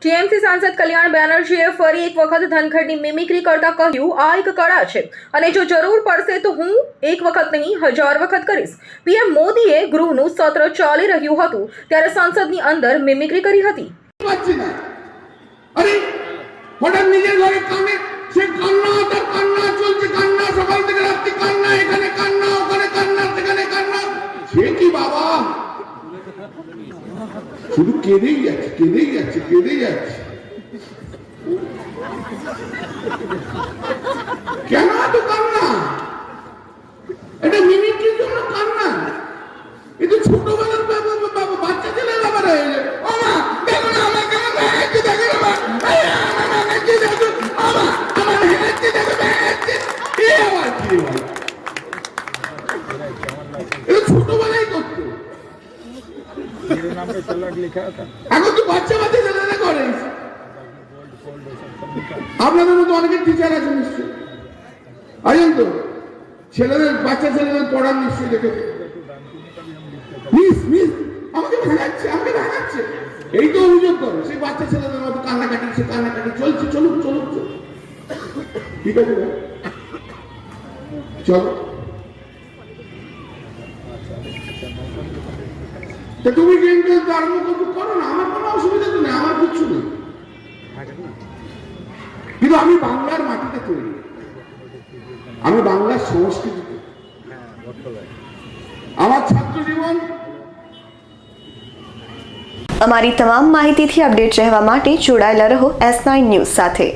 TMC સાંસદ કલ્યાણ બેનર્જીએ ફરી એક વખત ધનખડની મિમિક્રી કરતા કહ્યું, આ એક કળા છે અને જો જરૂર પડશે તો હું એક વખત નહીં 1000 વખત કરીશ। પીએમ મોદીએ ગૃહનું સત્ર ચાલી રહ્યું હતું ત્યારે સંસદની અંદર મિમિક્રી કરી હતી। আরে হঠাৎ নিজের ঘরে কানে সে কান্না তার কান্না চলছে, কান্না সকাল থেকে রাত্রি কান্না, এখানে কান্না ওখানে কান্না সেখানে কান্না। সে কি বাবা শুধু কেঁদেই যাচ্ছে কেঁদেই যাচ্ছে কেঁদেই যাচ্ছে। কেন এত কান্না? এটা মিমিক্রির জন্য কান্না? এ তো ছোটবেলার বাচ্চা ছেলের ব্যাপার হয়ে যায়। ও মা দেখো না আমার কেন ভেঙেছে, দেখো না আমার ভেঙেছে, দেখো আমার ভেঙেছে, দেখো ভেঙেছে। এ আবার কি ভাই, এটা ছোটবেলায় করতো। এখন তো বাচ্চা বাচ্চা ছেলেরা করে। আপনাদের মতো অনেকের টিচার আছে নিশ্চয়, আছেন তো? ছেলেদের বাচ্চা ছেলেদের পড়ার নিশ্চয়ই দেখেছে। মিস মিস আমাকে ভাঙাচ্ছে আমাকে ভাঙাচ্ছে, এই তো অভিযোগ করে। সেই বাচ্চা ছেলেদের মতো কান্নাকাটি, সে কান্নাকাটি চলছে। চলুক চলুক চলুক, ঠিক আছে চলো। তুমি কিন্তু আরম্ভ করো না, আমার কোনো অসুবিধা তো নেই, আমার কিচ্ছু নেই। কিন্তু আমি বাংলার মাটিতে তৈরি, আমি বাংলার সংস্কৃতিতে, আমার ছাত্র জীবন। અમારી તમામ માહિતીથી અપડેટ રહેવા માટે જોડાયેલા રહો S9 ન્યૂઝ સાથે।